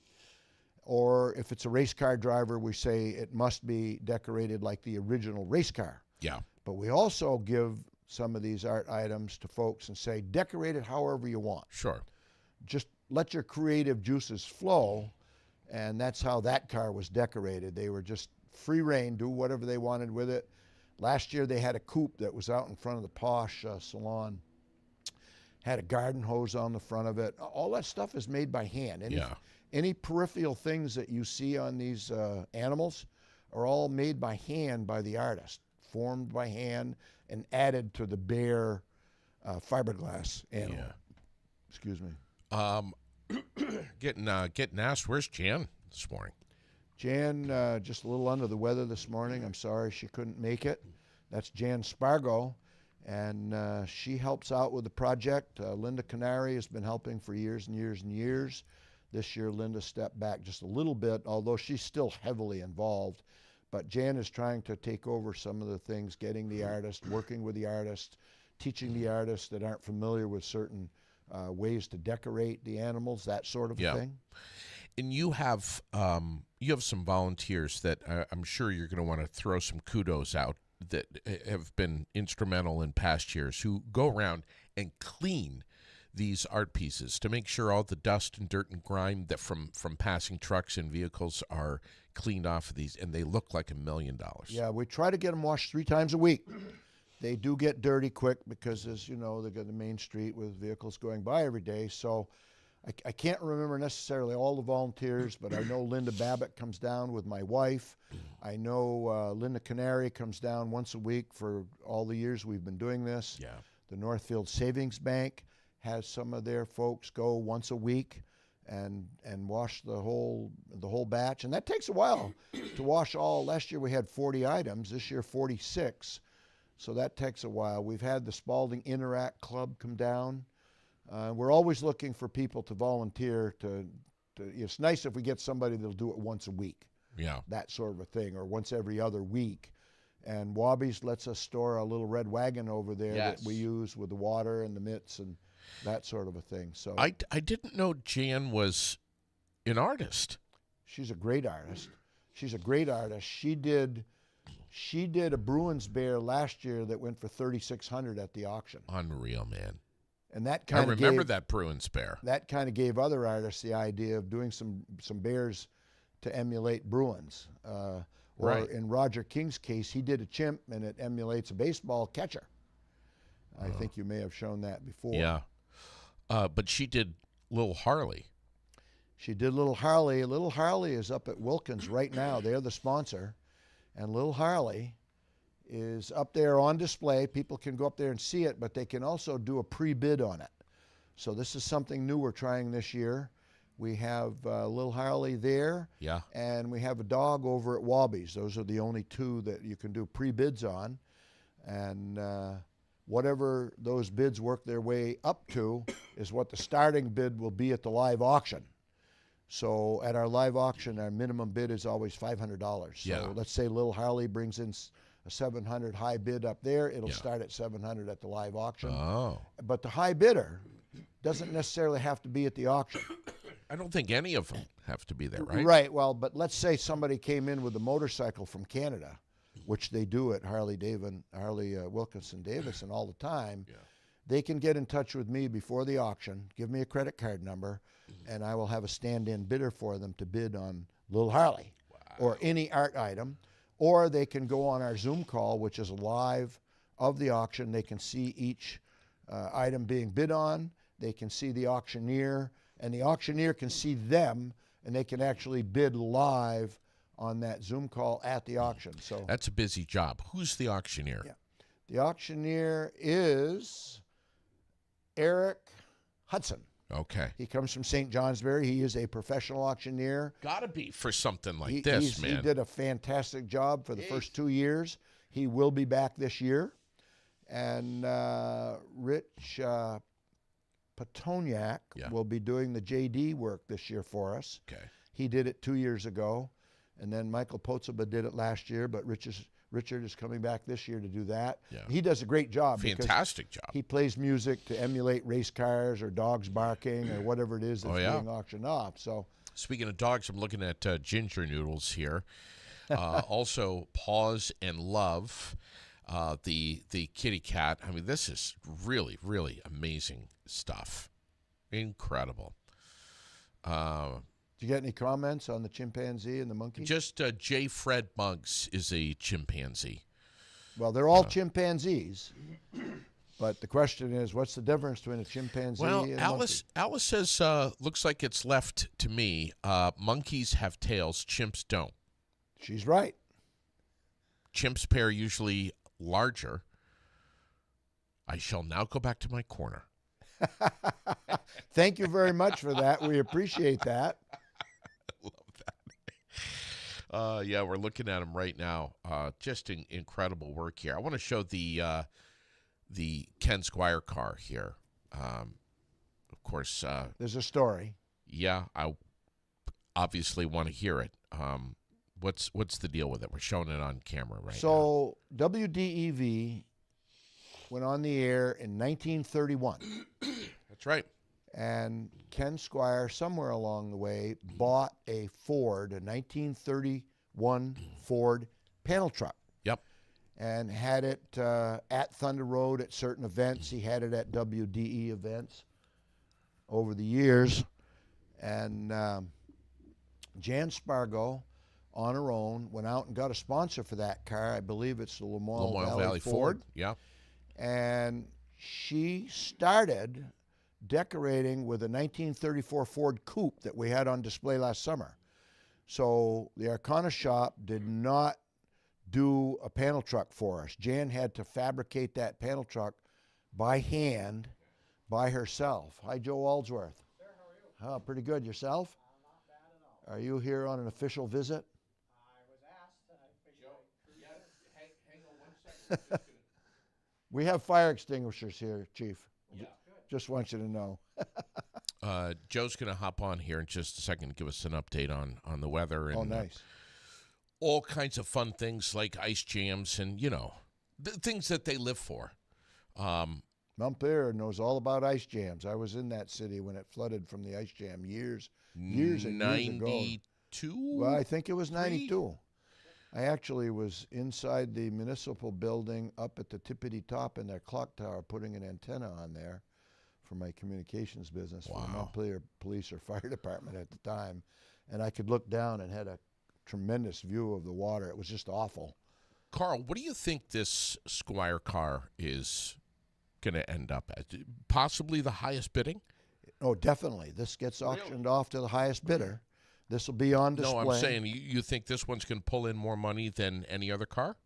Speaker 2: Or if it's a race car driver, we say it must be decorated like the original race car.
Speaker 1: Yeah.
Speaker 2: But we also give some of these art items to folks and say, decorate it however you want.
Speaker 1: Sure.
Speaker 2: Just let your creative juices flow, and that's how that car was decorated. They were just free reign, do whatever they wanted with it. Last year they had a coupe that was out in front of the Posh salon. Had a garden hose on the front of it. All that stuff is made by hand. Any peripheral things that you see on these animals are all made by hand by the artist, formed by hand and added to the bare fiberglass animal.
Speaker 1: Yeah.
Speaker 2: Excuse me.
Speaker 1: Getting asked, where's Jan this morning?
Speaker 2: Jan, just a little under the weather this morning. I'm sorry she couldn't make it. That's Jan Spargo, and she helps out with the project. Linda Canary has been helping for years and years and years. This year, Linda stepped back just a little bit, although she's still heavily involved. But Jan is trying to take over some of the things, getting the artist, working with the artist, teaching the artists that aren't familiar with certain ways to decorate the animals, that sort of thing.
Speaker 1: And you have some volunteers that I'm sure you're going to want to throw some kudos out that have been instrumental in past years, who go around and clean these art pieces to make sure all the dust and dirt and grime that from passing trucks and vehicles are cleaned off of these, and they look like $1 million.
Speaker 2: Yeah, we try to get them washed 3 times a week. They do get dirty quick because, as you know, they got the main street with vehicles going by every day. So I can't remember necessarily all the volunteers, but I know Linda Babbitt comes down with my wife. I know Linda Canary comes down once a week for all the years we've been doing this.
Speaker 1: Yeah.
Speaker 2: The Northfield Savings Bank has some of their folks go once a week and wash the whole batch, and that takes a while to wash all. Last year we had 40 items. This year 46. So that takes a while. We've had the Spalding Interact Club come down. We're always looking for people to volunteer. It's nice if we get somebody that'll do it once a week.
Speaker 1: Yeah.
Speaker 2: That sort of a thing, or once every other week. And Wobby's lets us store a little red wagon over there that we use with the water and the mitts and that sort of a thing. So
Speaker 1: I didn't know Jan was an artist.
Speaker 2: She's a great artist. She did a Bruins bear last year that went for $3,600 at the auction.
Speaker 1: Unreal, man.
Speaker 2: And that kind of
Speaker 1: remember that Bruins bear.
Speaker 2: That kind of gave other artists the idea of doing some bears to emulate Bruins. Or in Roger King's case, he did a chimp, and it emulates a baseball catcher. I think you may have shown that before.
Speaker 1: Yeah. But she did Little Harley.
Speaker 2: She did Little Harley. Little Harley is up at Wilkins right now. They're the sponsor. And Little Harley is up there on display. People can go up there and see it, but they can also do a pre-bid on it. So this is something new we're trying this year. We have Little Harley there.
Speaker 1: Yeah.
Speaker 2: And we have a dog over at Wobby's. Those are the only 2 that you can do pre-bids on. And whatever those bids work their way up to is what the starting bid will be at the live auction. So at our live auction, our minimum bid is always $500. So let's say Little Harley brings in a $700 high bid up there. It'll start at $700 at the live auction.
Speaker 1: Oh.
Speaker 2: But the high bidder doesn't necessarily have to be at the auction.
Speaker 1: I don't think any of them have to be there, right?
Speaker 2: Right. Well, but let's say somebody came in with a motorcycle from Canada, which they do at Harley Wilkinson Davidson all the time.
Speaker 1: Yeah.
Speaker 2: They can get in touch with me before the auction, give me a credit card number, and I will have a stand-in bidder for them to bid on Little Harley or any art item. Or they can go on our Zoom call, which is live of the auction. They can see each item being bid on. They can see the auctioneer, and the auctioneer can see them, and they can actually bid live on that Zoom call at the auction. So
Speaker 1: that's a busy job. Who's the auctioneer?
Speaker 2: Yeah. The auctioneer is Eric Hudson.
Speaker 1: Okay.
Speaker 2: He comes from St. Johnsbury. He is a professional auctioneer.
Speaker 1: Gotta be for something like this, man.
Speaker 2: He did a fantastic job for the first 2 years. He will be back this year. And Rich Petoniak will be doing the JD work this year for us.
Speaker 1: Okay.
Speaker 2: He did it 2 years ago. And then Michael Potsaba did it last year, but Richard is coming back this year to do that.
Speaker 1: Yeah.
Speaker 2: He does a great job.
Speaker 1: Fantastic job.
Speaker 2: He plays music to emulate race cars or dogs barking or whatever it is that's being auctioned off. So,
Speaker 1: speaking of dogs, I'm looking at Ginger Noodles here. Also, Paws and Love, the kitty cat. I mean, this is really, really amazing stuff. Incredible.
Speaker 2: Did you get any comments on the chimpanzee and the monkey?
Speaker 1: Just J. Fred Muggs is a chimpanzee.
Speaker 2: Well, they're all chimpanzees. But the question is, what's the difference between a chimpanzee and a monkey?
Speaker 1: Alice says, looks like it's left to me. Monkeys have tails, chimps don't.
Speaker 2: She's right.
Speaker 1: Chimps pair usually larger. I shall now go back to my corner.
Speaker 2: Thank you very much for that. We appreciate that.
Speaker 1: I love that. Yeah, we're looking at them right now. Just incredible work here. I want to show the Ken Squire car here. Of course.
Speaker 2: There's a story.
Speaker 1: Yeah, I obviously want to hear it. What's the deal with it? We're showing it on camera right now.
Speaker 2: So WDEV went on the air in 1931.
Speaker 1: That's right.
Speaker 2: And Ken Squire, somewhere along the way, bought a Ford, a 1931 Ford panel truck.
Speaker 1: Yep.
Speaker 2: And had it at Thunder Road at certain events. He had it at WDE events over the years. And Jan Spargo, on her own, went out and got a sponsor for that car. I believe it's the Lamoille Valley Ford.
Speaker 1: Yeah.
Speaker 2: And she started decorating with a 1934 Ford Coupe that we had on display last summer. So the Arcana shop did not do a panel truck for us. Jan had to fabricate that panel truck by hand by herself. Hi, Joe Aldsworth.
Speaker 4: Sir, how are you?
Speaker 2: Oh, pretty good. Yourself?
Speaker 4: Not bad at all.
Speaker 2: Are you here on an official visit?
Speaker 4: I was asked, and I figured
Speaker 1: Yeah, hang on 1 second.
Speaker 2: We have fire extinguishers here, Chief.
Speaker 1: Yeah.
Speaker 2: Just want you to know.
Speaker 1: Joe's going to hop on here in just a second to give us an update on the weather and
Speaker 2: Oh, nice.
Speaker 1: all kinds of fun things like ice jams and, the things that they live for.
Speaker 2: Montpelier knows all about ice jams. I was in that city when it flooded from the ice jam years and years ago.
Speaker 1: 92?
Speaker 2: Well, I think it was 92. I actually was inside the municipal building up at the tippity top in their clock tower putting an antenna on there for my communications business for the Montpelier Police or Fire Department at the time. And I could look down and had a tremendous view of the water. It was just awful.
Speaker 1: Karl, what do you think this Squire car is going to end up at? Possibly the highest bidding?
Speaker 2: Oh, definitely. This gets auctioned off to the highest bidder. This will be on display.
Speaker 1: No, I'm saying you think this one's going to pull in more money than any other car?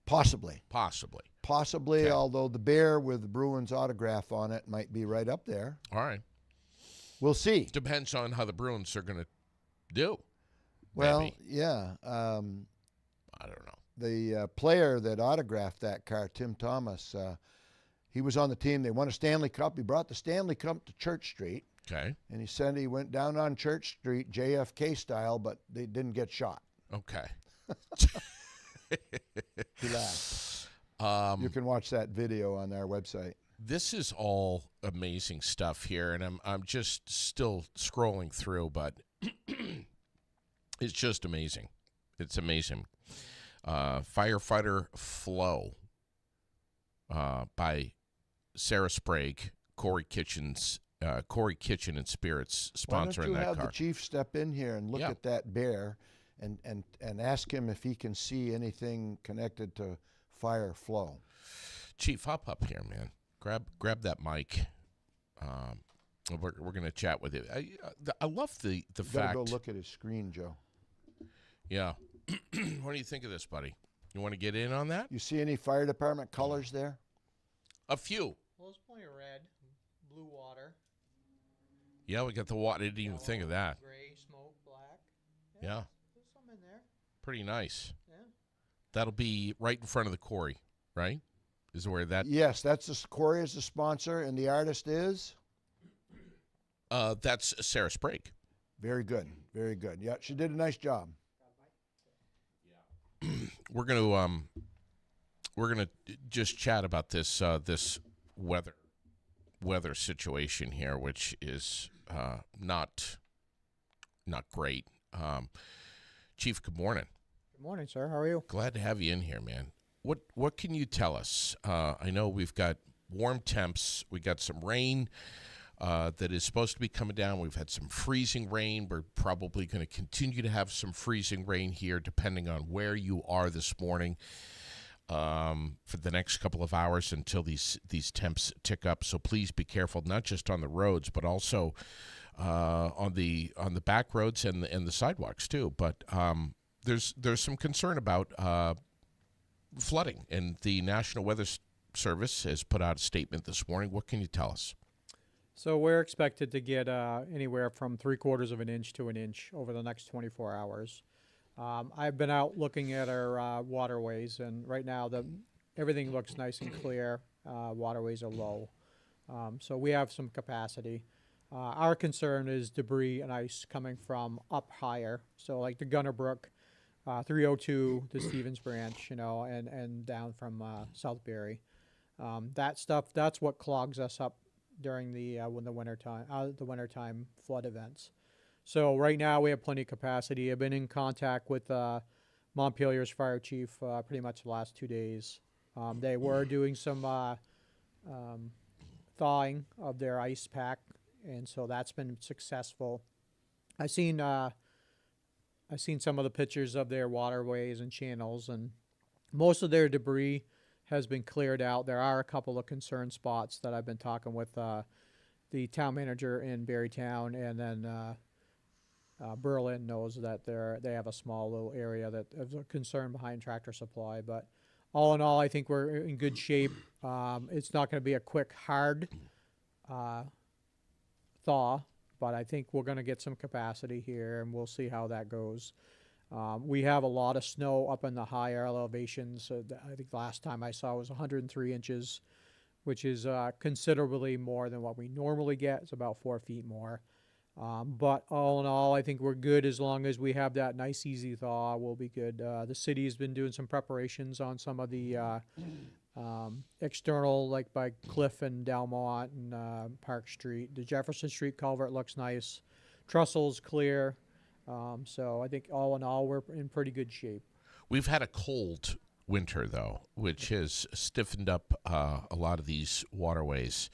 Speaker 2: Possibly.
Speaker 1: Possibly.
Speaker 2: Possibly, although the bear with Bruins autograph on it might be right up there.
Speaker 1: All right.
Speaker 2: We'll see.
Speaker 1: Depends on how the Bruins are going to do.
Speaker 2: Well,
Speaker 1: maybe.
Speaker 2: yeah.
Speaker 1: I don't know.
Speaker 2: The player that autographed that car, Tim Thomas, he was on the team. They won a Stanley Cup. He brought the Stanley Cup to Church Street.
Speaker 1: Okay.
Speaker 2: And he said he went down on Church Street, JFK style, but they didn't get shot.
Speaker 1: Okay.
Speaker 2: He laughed. You can watch that video on our website.
Speaker 1: This is all amazing stuff here, and I'm just still scrolling through, but it's just amazing. It's amazing. Firefighter Flow by Sarah Sprague, Corey Kitchen and Spirits sponsoring that car.
Speaker 2: Why don't you have the chief step in here and look at that bear and ask him if he can see anything connected to fire flow.
Speaker 1: Chief, hop up here, man. Grab that mic. We're going to chat with you. I love the fact.
Speaker 2: You gotta go look at his screen, Joe.
Speaker 1: Yeah. What do you think of this, buddy? You want to get in on that?
Speaker 2: You see any fire department colors there?
Speaker 1: A few.
Speaker 4: well, there's plenty of red, blue water,
Speaker 1: Yeah, we got the water. I didn't even think of that.
Speaker 4: gray, smoke, black.
Speaker 1: Yeah.
Speaker 4: There's some in there.
Speaker 1: Pretty nice.
Speaker 4: Yeah.
Speaker 1: That'll be right in front of the quarry, right? Is where that?
Speaker 2: Yes, that's the Corey is the sponsor, and the artist is?
Speaker 1: That's Sarah Sprague.
Speaker 2: Very good, very good. Yeah, she did a nice job.
Speaker 1: We're gonna just chat about this this weather situation here, which is not great. Chief, good morning.
Speaker 4: Good morning, sir. How are you?
Speaker 1: Glad to have you in here, man. What can you tell us? I know we've got warm temps. We got some rain that is supposed to be coming down. We've had some freezing rain. We're probably going to continue to have some freezing rain here, depending on where you are this morning, for the next couple of hours until these temps tick up. So please be careful, not just on the roads, but also on the back roads and the sidewalks too. But there's some concern about flooding, and the National Weather Service has put out a statement this morning. What can you tell us?
Speaker 5: So we're expected to get anywhere from 3/4 of an inch to an inch over the next 24 hours. I've been out looking at our waterways, and right now everything looks nice and clear. Waterways are low. So we have some capacity. Our concern is debris and ice coming from up higher, so like the Gunner Brook, 302, the Stevens Branch, and down from Southbury. That stuff, that's what clogs us up during the wintertime flood events. So right now we have plenty of capacity. I've been in contact with Montpelier's fire chief pretty much the last 2 days. They were doing some thawing of their ice pack, and so that's been successful. I've seen some of the pictures of their waterways and channels, and most of their debris has been cleared out. There are a couple of concern spots that I've been talking with the town manager in Barrytown, and then Berlin knows that they have a small little area that is a concern behind Tractor Supply. But all in all, I think we're in good shape. It's not going to be a quick, hard thaw, but I think we're going to get some capacity here, and we'll see how that goes. We have a lot of snow up in the higher elevations. I think the last time I saw was 103 inches, which is considerably more than what we normally get. It's about 4 feet more. But all in all, I think we're good as long as we have that nice, easy thaw. We'll be good. The city's been doing some preparations on some of the external, like by Cliff and Delmont and Park Street. The Jefferson Street culvert looks nice. Trestle's clear. So I think all in all, we're in pretty good shape.
Speaker 1: We've had a cold winter, though, which has stiffened up a lot of these waterways,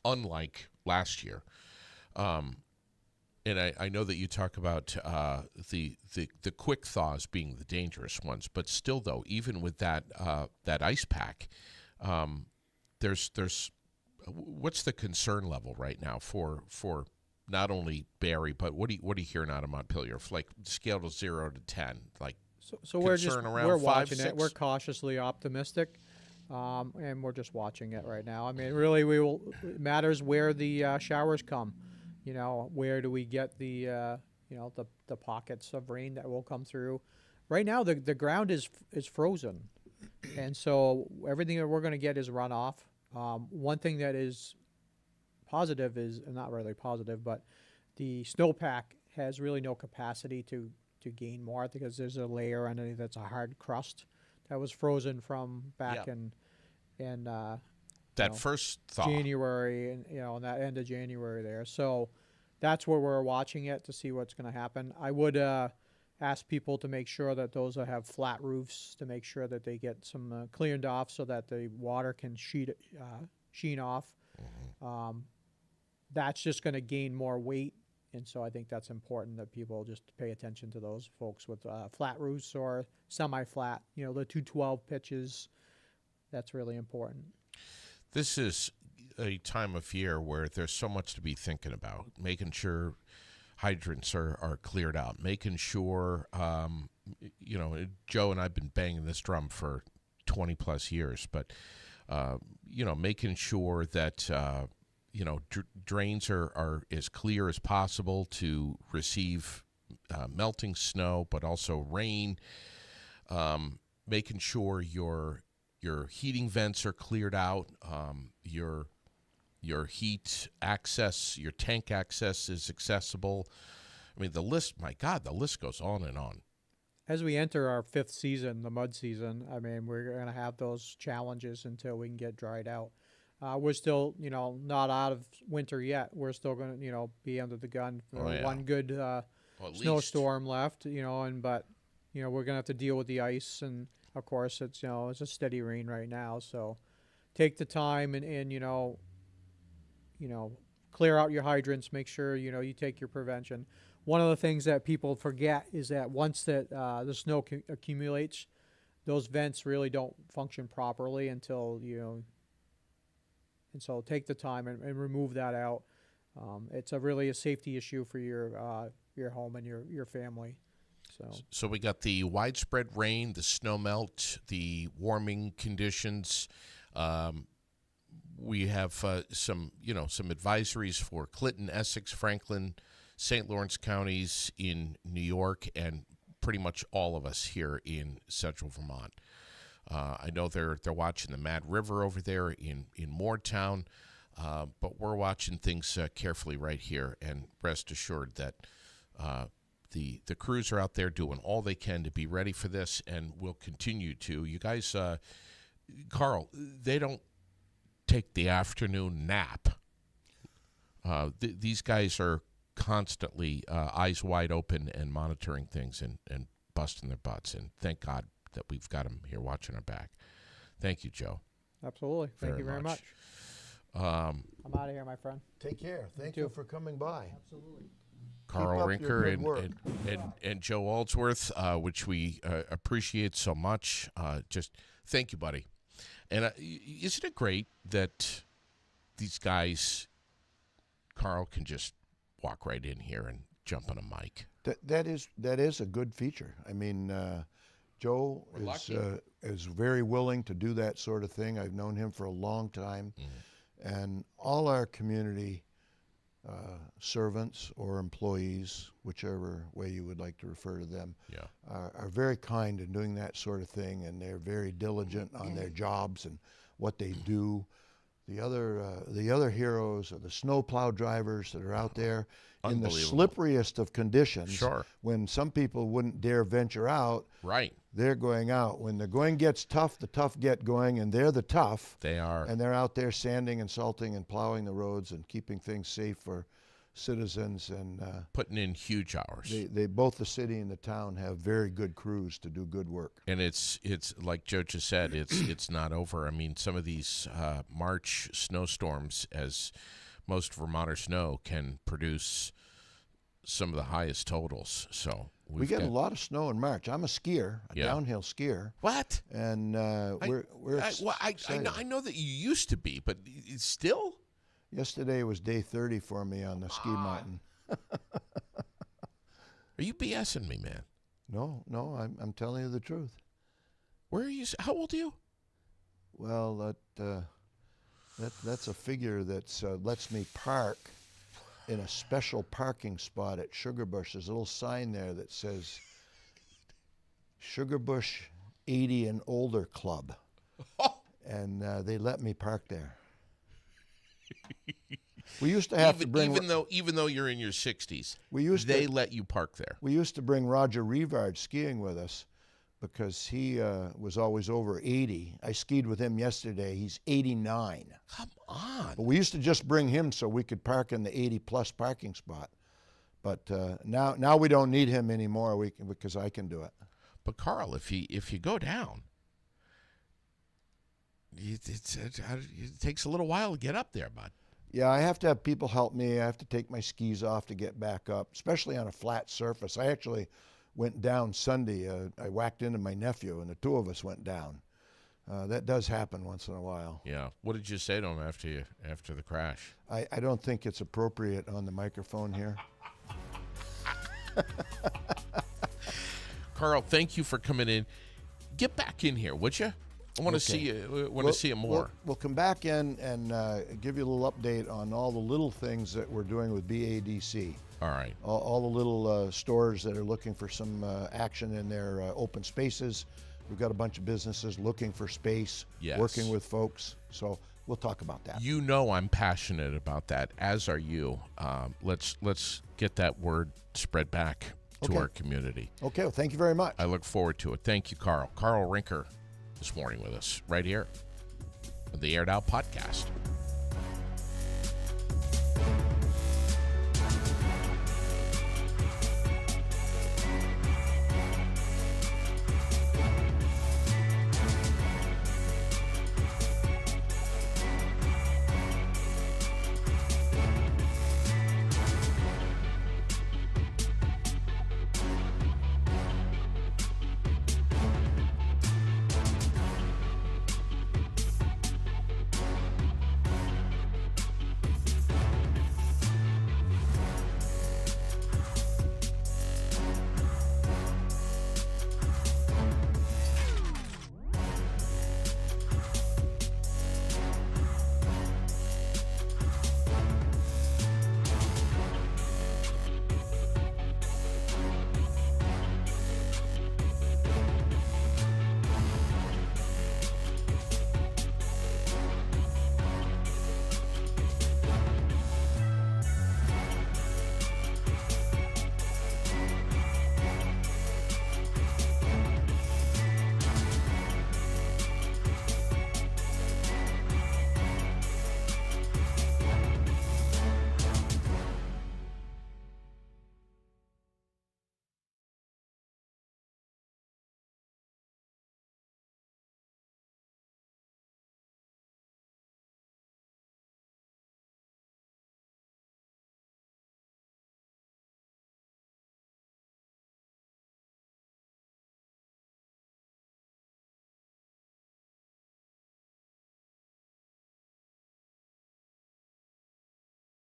Speaker 1: unlike last year. And I know that you talk about the quick thaws being the dangerous ones, but still, though, even with that ice pack, there's what's the concern level right now for not only Barre, but what do you hear out of Montpelier? Like scale to 0 to 10, like
Speaker 5: so we're watching
Speaker 1: 5,
Speaker 5: it. We're cautiously optimistic, and we're just watching it right now. I mean, really, it matters where the showers come. You know, where do we get the pockets of rain that will come through? Right now, the ground is frozen, and so everything that we're going to get is runoff. One thing that is positive is not really positive, but the snowpack has really no capacity to gain more because there's a layer underneath that's a hard crust that was frozen from back in
Speaker 1: that first thaw.
Speaker 5: January, and in that end of January there. So that's where we're watching it to see what's going to happen. I would ask people to make sure that those that have flat roofs to make sure that they get some cleaned off so that the water can sheen off. Mm-hmm. That's just going to gain more weight, and so I think that's important that people just pay attention to those folks with flat roofs or semi-flat. The 212 pitches. That's really important.
Speaker 1: This is a time of year where there's so much to be thinking about, making sure hydrants are cleared out, making sure, Joe and I've been banging this drum for 20 plus years, but, making sure that, drains are as clear as possible to receive melting snow, but also rain, making sure your heating vents are cleared out, your heat access, your tank access is accessible. I mean, the list goes on and on.
Speaker 5: As we enter our 5th season, the mud season, I mean, we're going to have those challenges until we can get dried out. We're still, not out of winter yet. We're still going to, be under the gun for one good snowstorm left, but we're going to have to deal with the ice, and of course it's a steady rain right now. So take the time and clear out your hydrants. Make sure you take your prevention. One of the things that people forget is that once that the snow accumulates, those vents really don't function properly until and so take the time and remove that out. It's really a safety issue for your home and your family.
Speaker 1: So we got the widespread rain, the snow melt, the warming conditions. We have some advisories for Clinton, Essex, Franklin, St. Lawrence counties in New York, and pretty much all of us here in central Vermont. I know they're watching the Mad River over there in Moortown, but we're watching things carefully right here, and rest assured that the crews are out there doing all they can to be ready for this, and will continue to. You guys, Karl, they don't take the afternoon nap These guys are constantly eyes wide open and monitoring things and busting their butts. And thank God that we've got them here watching our back. Thank you, Joe.
Speaker 5: Absolutely. Thank you very much. I'm out of here, my friend.
Speaker 2: Take care. Thank
Speaker 5: too.
Speaker 2: you for coming by.
Speaker 4: Absolutely.
Speaker 1: Carl
Speaker 2: up your
Speaker 1: Rinker
Speaker 2: good work.
Speaker 1: and Joe Aldsworth, which we appreciate so much. Just thank you, buddy. And isn't it great that these guys, Carl, can just walk right in here and jump on a mic?
Speaker 2: That is a good feature. I mean, Joe is very willing to do that sort of thing. I've known him for a long time, and all our community servants or employees, whichever way you would like to refer to them, are very kind in doing that sort of thing, and they're very diligent on their jobs and what they do. The other heroes are the snowplow drivers that are out there in the slipperiest of conditions.
Speaker 1: Sure.
Speaker 2: When some people wouldn't dare venture out,
Speaker 1: Right.
Speaker 2: they're going out. When the going gets tough, the tough get going, and they're the tough.
Speaker 1: They are.
Speaker 2: And they're out there sanding and salting and plowing the roads and keeping things safe for citizens. And
Speaker 1: putting in huge hours.
Speaker 2: they both the city and the town have very good crews to do good work.
Speaker 1: And it's like Joe just said, it's not over. I mean, some of these March snowstorms, as most Vermonters know, can produce some of the highest totals. So
Speaker 2: we get a lot of snow in March. I'm a skier, a
Speaker 1: Yeah.
Speaker 2: downhill skier.
Speaker 1: What?
Speaker 2: And we're excited.
Speaker 1: I know that you used to be, but still?
Speaker 2: Yesterday was day 30 for me on the ski mountain.
Speaker 1: Are you BSing me, man?
Speaker 2: No, I'm telling you the truth.
Speaker 1: Where are you? How old are you?
Speaker 2: Well, that's a figure that lets me park in a special parking spot at Sugarbush. There's a little sign there that says Sugarbush 80 and Older Club. And they let me park there. We used to have to bring
Speaker 1: even though you're in your 60s.
Speaker 2: They
Speaker 1: let you park there.
Speaker 2: We used to bring Roger Rivard skiing with us because he was always over 80. I skied with him yesterday. He's 89.
Speaker 1: Come on.
Speaker 2: But we used to just bring him so we could park in the 80-plus parking spot. But now we don't need him anymore because I can do it.
Speaker 1: But Carl, if you go down, it takes a little while to get up there, bud.
Speaker 2: Yeah, I have to have people help me. I have to take my skis off to get back up, especially on a flat surface. I actually went down Sunday. I whacked into my nephew, and the two of us went down. That does happen once in a while.
Speaker 1: Yeah. What did you say to him after the crash?
Speaker 2: I don't think it's appropriate on the microphone here.
Speaker 1: Carl, thank you for coming in. Get back in here, would you? I want to see you. Want to see you more.
Speaker 2: We'll come back in and give you a little update on all the little things that we're doing with BADC.
Speaker 1: All right.
Speaker 2: All the little stores that are looking for some action in their open spaces. We've got a bunch of businesses looking for space, working with folks. So we'll talk about that.
Speaker 1: You know I'm passionate about that, as are you. Let's get that word spread back to our community.
Speaker 2: Okay, well, thank you very much.
Speaker 1: I look forward to it. Thank you, Carl. Carl Rinker this morning with us right here on the Aired Out Podcast.